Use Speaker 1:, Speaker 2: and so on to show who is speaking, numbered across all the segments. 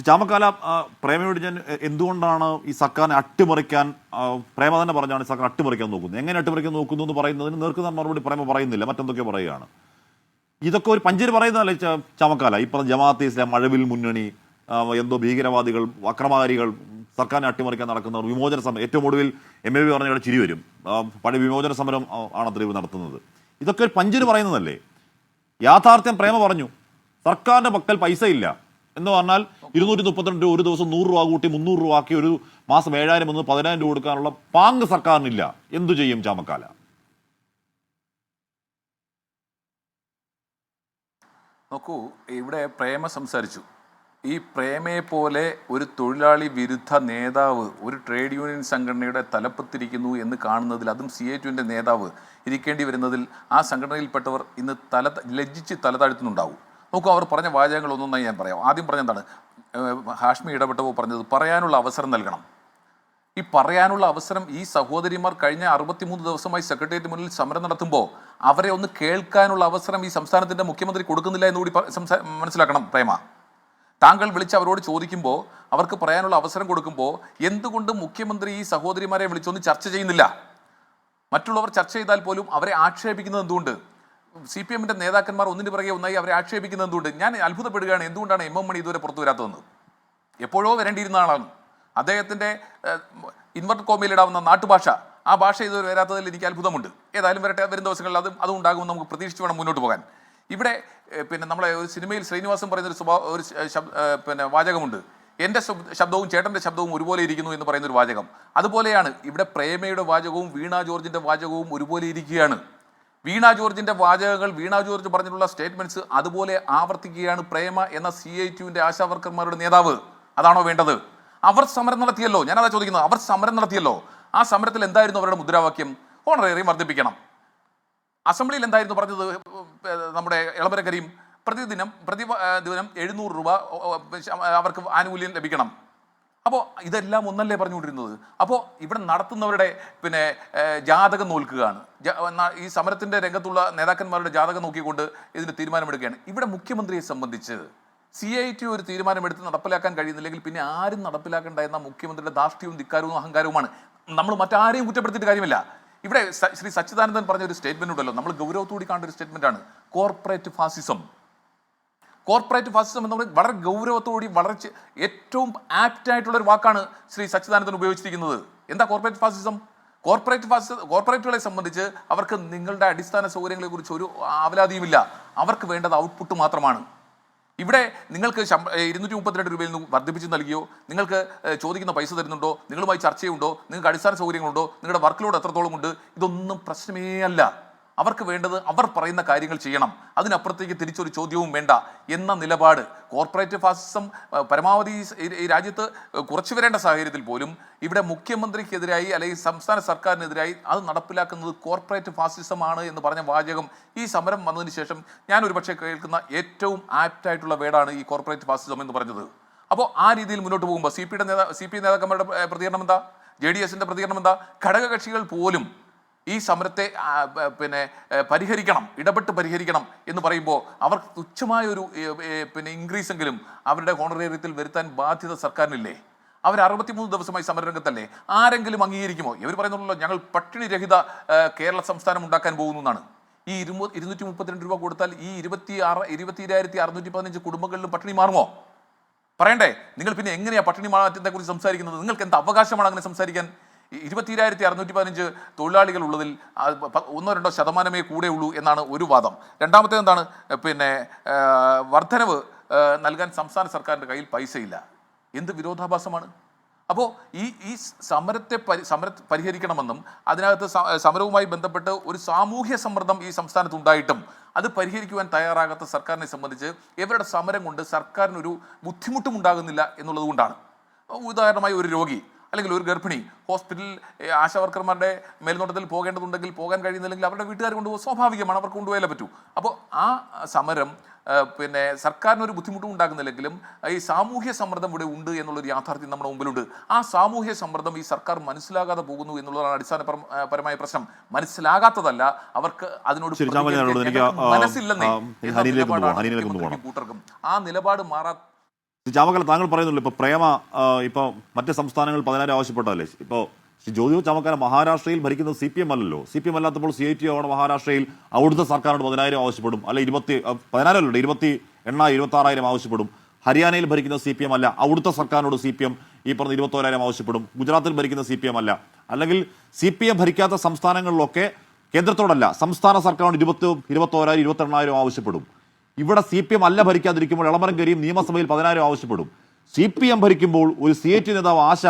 Speaker 1: ചാമക്കാല പ്രേമയോട് ഞാൻ എന്തുകൊണ്ടാണ് ഈ സർക്കാരിനെ അട്ടിമറിക്കാൻ പ്രേമ തന്നെ പറഞ്ഞാണ് സർക്കാർ അട്ടിമറിക്കാൻ നോക്കുന്നത്, എങ്ങനെ അട്ടിമറിക്കാൻ നോക്കുന്നു എന്ന് പറയുന്നതിന് നേർക്കുന്ന മറുപടി പ്രേമ പറയുന്നില്ല, മറ്റെന്തൊക്കെ പറയുകയാണ്. ഇതൊക്കെ ഒരു പഞ്ചിന് പറയുന്നതല്ലേ ചാമക്കാല. ഈ പറഞ്ഞ ജമാഅത്തെ ഇസ്ലാം, മഴവിൽ മുന്നണി, എന്തോ ഭീകരവാദികൾ, അക്രമകാരികൾ, സർക്കാരിനെ അട്ടിമറിക്കാൻ നടക്കുന്നവർ, വിമോചന സമരം, ഏറ്റവും ഒടുവിൽ MLV പറഞ്ഞ ചിരി വരും, പഴയ വിമോചന സമരം ആണത്രേ ഇവർ നടത്തുന്നത്. ഇതൊക്കെ ഒരു പഞ്ചിന് പറയുന്നതല്ലേ. യാഥാർത്ഥ്യം പ്രേമ പറഞ്ഞു. സർക്കാരിന്റെ പക്കൽ പൈസ ഇല്ല എന്ന് പറഞ്ഞാൽ 232 രൂപ ഒരു ദിവസം 100 രൂപ കൂട്ടി 300 രൂപ ആക്കി ഒരു മാസം 7000 മുതൽ 10000 രൂപ കൊടുക്കാനുള്ള പാങ്ക് സർക്കാരിനില്ല. എന്തു ചെയ്യും ചാമക്കാല?
Speaker 2: നോക്കൂ, ഇവിടെ പ്രേമ സംസാരിച്ചു. ഈ പ്രേമയെ പോലെ ഒരു തൊഴിലാളി വിരുദ്ധ നേതാവ് ഒരു ട്രേഡ് യൂണിയൻ സംഘടനയുടെ തലപ്പത്തിരിക്കുന്നു എന്ന് കാണുന്നതിൽ, അതും CITUവിൻ്റെ നേതാവ് ഇരിക്കേണ്ടി വരുന്നതിൽ ആ സംഘടനയിൽപ്പെട്ടവർ ഇന്ന് ലജ്ജിച്ച് തലതാഴ്ത്തുന്നുണ്ടാവും. നോക്കൂ, അവർ പറഞ്ഞ വാചകങ്ങളൊന്നൊന്നായി ഞാൻ പറയാം. ആദ്യം പറഞ്ഞെന്താണ്, ഹാഷ്മി ഇടപെട്ടപ്പോൾ പറഞ്ഞത് പറയാനുള്ള അവസരം നൽകണം. ഈ പറയാനുള്ള അവസരം ഈ സഹോദരിമാർ കഴിഞ്ഞ 63 ദിവസമായി സെക്രട്ടേറിയറ്റ് മുന്നിൽ സമരം നടത്തുമ്പോൾ അവരെ ഒന്ന് കേൾക്കാനുള്ള അവസരം ഈ സംസ്ഥാനത്തിൻ്റെ മുഖ്യമന്ത്രി കൊടുക്കുന്നില്ല എന്നുകൂടി മനസ്സിലാക്കണം പ്രേമ. താങ്കൾ വിളിച്ച് അവരോട് ചോദിക്കുമ്പോൾ, അവർക്ക് പറയാനുള്ള അവസരം കൊടുക്കുമ്പോൾ എന്തുകൊണ്ട് മുഖ്യമന്ത്രി ഈ സഹോദരിമാരെ വിളിച്ചൊന്ന് ചർച്ച ചെയ്യുന്നില്ല? മറ്റുള്ളവർ ചർച്ച ചെയ്താൽ പോലും അവരെ ആക്ഷേപിക്കുന്നത് എന്തുകൊണ്ട്? CPMന്റെ നേതാക്കന്മാർ ഒന്നിന് പിറകെ ഒന്നായി അവരെ ആക്ഷേപിക്കുന്നത് എന്തുകൊണ്ട്? ഞാൻ അത്ഭുതപ്പെടുകയാണ്, എന്തുകൊണ്ടാണ് MM മണി ഇതുവരെ പുറത്തു വരാത്തതെന്ന്. എപ്പോഴോ വരേണ്ടിയിരുന്ന ആളാണ്. അദ്ദേഹത്തിൻ്റെ ഇൻവെർട്ടഡ് കോമയിലിടാവുന്ന നാട്ടുഭാഷ, ആ ഭാഷ ഇതുവരെ വരാത്തതിൽ എനിക്ക് അത്ഭുതമുണ്ട്. ഏതായാലും വരുന്ന ദിവസങ്ങളിൽ അതും ഉണ്ടാകുമെന്ന് നമുക്ക് പ്രതീക്ഷിച്ച് വേണം മുന്നോട്ട് പോകാൻ. ഇവിടെ നമ്മളെ ഒരു സിനിമയിൽ ശ്രീനിവാസൻ പറയുന്നൊരു വാചകമുണ്ട്, എൻ്റെ ശബ്ദവും ചേട്ടൻ്റെ ശബ്ദവും ഒരുപോലെ ഇരിക്കുന്നു എന്ന് പറയുന്നൊരു വാചകം. അതുപോലെയാണ് ഇവിടെ പ്രേമയുടെ വാചകവും വീണ ജോർജിൻ്റെ വാചകവും ഒരുപോലെ ഇരിക്കുകയാണ്. വീണ ജോർജിൻ്റെ വാചകങ്ങൾ, വീണ ജോർജ് പറഞ്ഞിട്ടുള്ള സ്റ്റേറ്റ്മെൻറ്റ്സ് അതുപോലെ ആവർത്തിക്കുകയാണ് പ്രേമ എന്ന CITUവിൻ്റെ ആശാവർക്കർമാരുടെ നേതാവ്. അതാണോ വേണ്ടത്? അവർ സമരം നടത്തിയല്ലോ, ഞാനതാ ചോദിക്കുന്നത്. അവർ സമരം നടത്തിയല്ലോ. ആ സമരത്തിൽ എന്തായിരുന്നു അവരുടെ മുദ്രാവാക്യം? ഓണറേറിയം വർദ്ധിപ്പിക്കണം. അസംബ്ലിയിൽ എന്തായിരുന്നു പറഞ്ഞത്? നമ്മുടെ എളമരം കരീം പ്രതിദിനം 700 രൂപ അവർക്ക് ആനുകൂല്യം ലഭിക്കണം. അപ്പോൾ ഇതെല്ലാം ഒന്നല്ലേ പറഞ്ഞുകൊണ്ടിരുന്നത്? അപ്പോൾ ഇവിടെ നടത്തുന്നവരുടെ ജാതകം നോക്കുകയാണ്. ഈ സമരത്തിൻ്റെ രംഗത്തുള്ള നേതാക്കന്മാരുടെ ജാതകം നോക്കിക്കൊണ്ട് ഇതിന് തീരുമാനമെടുക്കുകയാണ്. ഇവിടെ മുഖ്യമന്ത്രിയെ സംബന്ധിച്ച് CITU ഒരു തീരുമാനമെടുത്ത് നടപ്പിലാക്കാൻ കഴിയുന്നില്ലെങ്കിൽ പിന്നെ ആരും നടപ്പിലാക്കേണ്ട എന്ന മുഖ്യമന്ത്രിയുടെ ധാർഷ്ട്യവും ധിക്കാരവും അഹങ്കാരവുമാണ്. നമ്മൾ മറ്റാരെയും കുറ്റപ്പെടുത്തിയിട്ട് കാര്യമില്ല. ഇവിടെ ശ്രീ സച്ചിദാനന്ദൻ പറഞ്ഞ ഒരു സ്റ്റേറ്റ്മെന്റ് ഉണ്ടല്ലോ, നമ്മൾ ഗൗരവത്തോടെ കാണേണ്ട ഒരു സ്റ്റേറ്റ്മെന്റ് ആണ്. കോർപ്പറേറ്റ് ഫാസിസം എന്ന് പറയുന്നത് വളരെ ഗൗരവത്തോടെ, വളരെ ഏറ്റവും ആപ്റ്റ് ആയിട്ടുള്ള ഒരു വാക്കാണ് ശ്രീ സച്ചിദാനന്ദൻ ഉപയോഗിച്ചിരിക്കുന്നത്. എന്താ കോർപ്പറേറ്റ് ഫാസിസം? കോർപ്പറേറ്റുകളെ സംബന്ധിച്ച് അവർക്ക് നിങ്ങളുടെ അടിസ്ഥാന സൗകര്യങ്ങളെ കുറിച്ച് ഒരു ആവലാതിയുമില്ല. അവർക്ക് വേണ്ടത് ഔട്ട്പുട്ട് മാത്രമാണ്. ഇവിടെ നിങ്ങൾക്ക് 232 രൂപയിൽ നിന്ന് വർദ്ധിപ്പിച്ച് നൽകിയോ, നിങ്ങൾക്ക് ചോദിക്കുന്ന പൈസ തരുന്നുണ്ടോ, നിങ്ങളുമായി ചർച്ചയുണ്ടോ, നിങ്ങൾക്ക് അടിസ്ഥാന സൗകര്യങ്ങളുണ്ടോ, നിങ്ങളുടെ വർക്ക് ലോഡ് എത്രത്തോളം ഉണ്ട്, ഇതൊന്നും പ്രശ്നമേ അല്ല. അവർക്ക് വേണ്ടത് അവർ പറയുന്ന കാര്യങ്ങൾ ചെയ്യണം, അതിനപ്പുറത്തേക്ക് തിരിച്ചൊരു ചോദ്യവും വേണ്ട എന്ന നിലപാട്. കോർപ്പറേറ്റ് ഫാസിസം പരമാവധി ഈ രാജ്യത്ത് കുറച്ചു വരേണ്ട സാഹചര്യത്തിൽ പോലും ഇവിടെ മുഖ്യമന്ത്രിക്കെതിരായി അല്ലെങ്കിൽ സംസ്ഥാന സർക്കാരിനെതിരായി അത് നടപ്പിലാക്കുന്നത് കോർപ്പറേറ്റ് ഫാസിസമാണ് എന്ന് പറഞ്ഞ വാചകം ഈ സമരം വന്നതിന് ശേഷം ഞാൻ ഒരുപക്ഷെ കേൾക്കുന്ന ഏറ്റവും ആപ്റ്റായിട്ടുള്ള വേർഡാണ് ഈ കോർപ്പറേറ്റ് ഫാസിസം എന്ന് പറഞ്ഞത്. അപ്പോൾ ആ രീതിയിൽ മുന്നോട്ട് പോകുമ്പോൾ CPI നേതാക്കന്മാരുടെ പ്രതികരണം എന്താ? JDSന്റെ പ്രതികരണം എന്താ? ഘടകകക്ഷികൾ പോലും ഈ സമരത്തെ ഇടപെട്ട് പരിഹരിക്കണം എന്ന് പറയുമ്പോൾ അവർക്ക് തുച്ഛമായ ഒരു ഇൻക്രീസ് എങ്കിലും അവരുടെ ഹോണറേറിയത്തിൽ വരുത്താൻ ബാധ്യത സർക്കാരിനില്ലേ? അവർ 63 ദിവസമായി സമരരംഗത്തല്ലേ? ആരെങ്കിലും അംഗീകരിക്കുമോ? ഇവർ പറയുന്നുള്ളൂ, ഞങ്ങൾ പട്ടിണി രഹിത കേരള സംസ്ഥാനം ഉണ്ടാക്കാൻ പോകുന്നു എന്നാണ്. ഈ 232 രൂപ കൊടുത്താൽ ഈ 22,615 കുടുംബങ്ങളിലും പട്ടിണി മാറുമോ? പറയണ്ടേ? നിങ്ങൾ പിന്നെ എങ്ങനെയാണ് പട്ടിണി മാറ്റത്തെ കുറിച്ച് സംസാരിക്കുന്നത്? നിങ്ങൾക്ക് എന്ത് അവകാശമാണ് അങ്ങനെ സംസാരിക്കാൻ? 22,615 തൊഴിലാളികൾ ഉള്ളതിൽ 1-2 ശതമാനമേ കൂടെ ഉള്ളൂ എന്നാണ് ഒരു വാദം. രണ്ടാമത്തേത് എന്താണ്? വർധനവ് നൽകാൻ സംസ്ഥാന സർക്കാരിൻ്റെ കയ്യിൽ പൈസയില്ല. എന്ത് വിരോധാഭാസമാണ്? അപ്പോൾ ഈ സമരത്തെ പരിഹരിക്കണമെന്നും അതിനകത്ത് സമരവുമായി ബന്ധപ്പെട്ട് ഒരു സാമൂഹ്യ സമ്മർദ്ദം ഈ സംസ്ഥാനത്തുണ്ടായിട്ടും അത് പരിഹരിക്കുവാൻ തയ്യാറാകാത്ത സർക്കാരിനെ സംബന്ധിച്ച് ഇവരുടെ സമരം കൊണ്ട് സർക്കാരിനൊരു ബുദ്ധിമുട്ടും ഉണ്ടാകുന്നില്ല എന്നുള്ളത് കൊണ്ടാണ്. ഉദാഹരണമായി ഒരു രോഗി അല്ലെങ്കിൽ ഒരു ഗർഭിണി ഹോസ്പിറ്റലിൽ ആശാവർക്കർമാരുടെ മേൽനോട്ടത്തിൽ പോകേണ്ടതുണ്ടെങ്കിൽ പോകാൻ കഴിയുന്നില്ലെങ്കിൽ അവരുടെ വീട്ടുകാർ കൊണ്ടുപോകും, സ്വാഭാവികമാണ്, അവർക്ക് കൊണ്ടുപോയാലേ പറ്റൂ. അപ്പോൾ ആ സമരം സർക്കാരിനൊരു ബുദ്ധിമുട്ടും ഉണ്ടാകുന്നില്ലെങ്കിലും ഈ സാമൂഹ്യ സമ്മർദ്ദം ഇവിടെ ഉണ്ട് എന്നുള്ളൊരു യാഥാർത്ഥ്യം നമ്മുടെ മുമ്പിലുണ്ട്. ആ സാമൂഹ്യ സമ്മർദ്ദം ഈ സർക്കാർ മനസ്സിലാകാതെ പോകുന്നു എന്നുള്ളതാണ് അടിസ്ഥാനപരമായ പ്രശ്നം. മനസ്സിലാകാത്തതല്ല, അവർക്ക് അതിനോട് മനസ്സില്ലെന്നേ കൂട്ടർക്കും. ആ നിലപാട് മാറാ
Speaker 1: ചാമക്കാല താങ്കൾ പറയുന്നുള്ളൂ ഇപ്പോൾ പ്രേമ ഇപ്പോൾ മറ്റ് സംസ്ഥാനങ്ങൾ 10,000 ആവശ്യപ്പെട്ടതല്ലേ? ഇപ്പോൾ ജ്യോതി ചാമക്കാല മഹാരാഷ്ട്രയിൽ ഭരിക്കുന്നത് CPM അല്ലല്ലോ. CPM അല്ലാത്തപ്പോൾ CIT ആണ് മഹാരാഷ്ട്രയിൽ അവിടുത്തെ സർക്കാരിനോട് 10,000 ആവശ്യപ്പെടും, അല്ലെ 10,000 അല്ലല്ലോ 26,000 ആവശ്യപ്പെടും. ഹരിയാനയിൽ ഭരിക്കുന്ന CPM അല്ല, അവിടുത്തെ സർക്കാരിനോട് CPM ഈ പറഞ്ഞ 21,000 ആവശ്യപ്പെടും. ഗുജറാത്തിൽ ഭരിക്കുന്ന CPM അല്ല, അല്ലെങ്കിൽ CPM ഭരിക്കാത്ത സംസ്ഥാനങ്ങളിലൊക്കെ കേന്ദ്രത്തോടല്ല സംസ്ഥാന സർക്കാരിനോട് 21,000 28,000 ആവശ്യപ്പെടും. ഇവിടെ CPM അല്ല ഭരിക്കാതിരിക്കുമ്പോൾ എളമരം കരീം നിയമസഭയിൽ 10,000 ആവശ്യപ്പെടും. CPM ഭരിക്കുമ്പോൾ ഒരു CIT നേതാവ് ആശ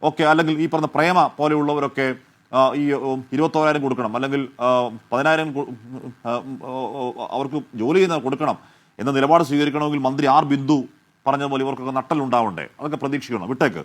Speaker 1: ഒക്കെ അല്ലെങ്കിൽ ഈ പറഞ്ഞ പ്രേമ പോലെയുള്ളവരൊക്കെ ഈ 21,000 കൊടുക്കണം, അല്ലെങ്കിൽ 10,000 അവർക്ക് ജോലി ചെയ്യുന്ന കൊടുക്കണം എന്ന നിലപാട് സ്വീകരിക്കണമെങ്കിൽ മന്ത്രി R. ബിന്ദു പറഞ്ഞതുപോലെ ഇവർക്കൊക്കെ നട്ടലുണ്ടാവണ്ടേ? അതൊക്കെ പ്രതീക്ഷിക്കണം. വിട്ടേക്ക്.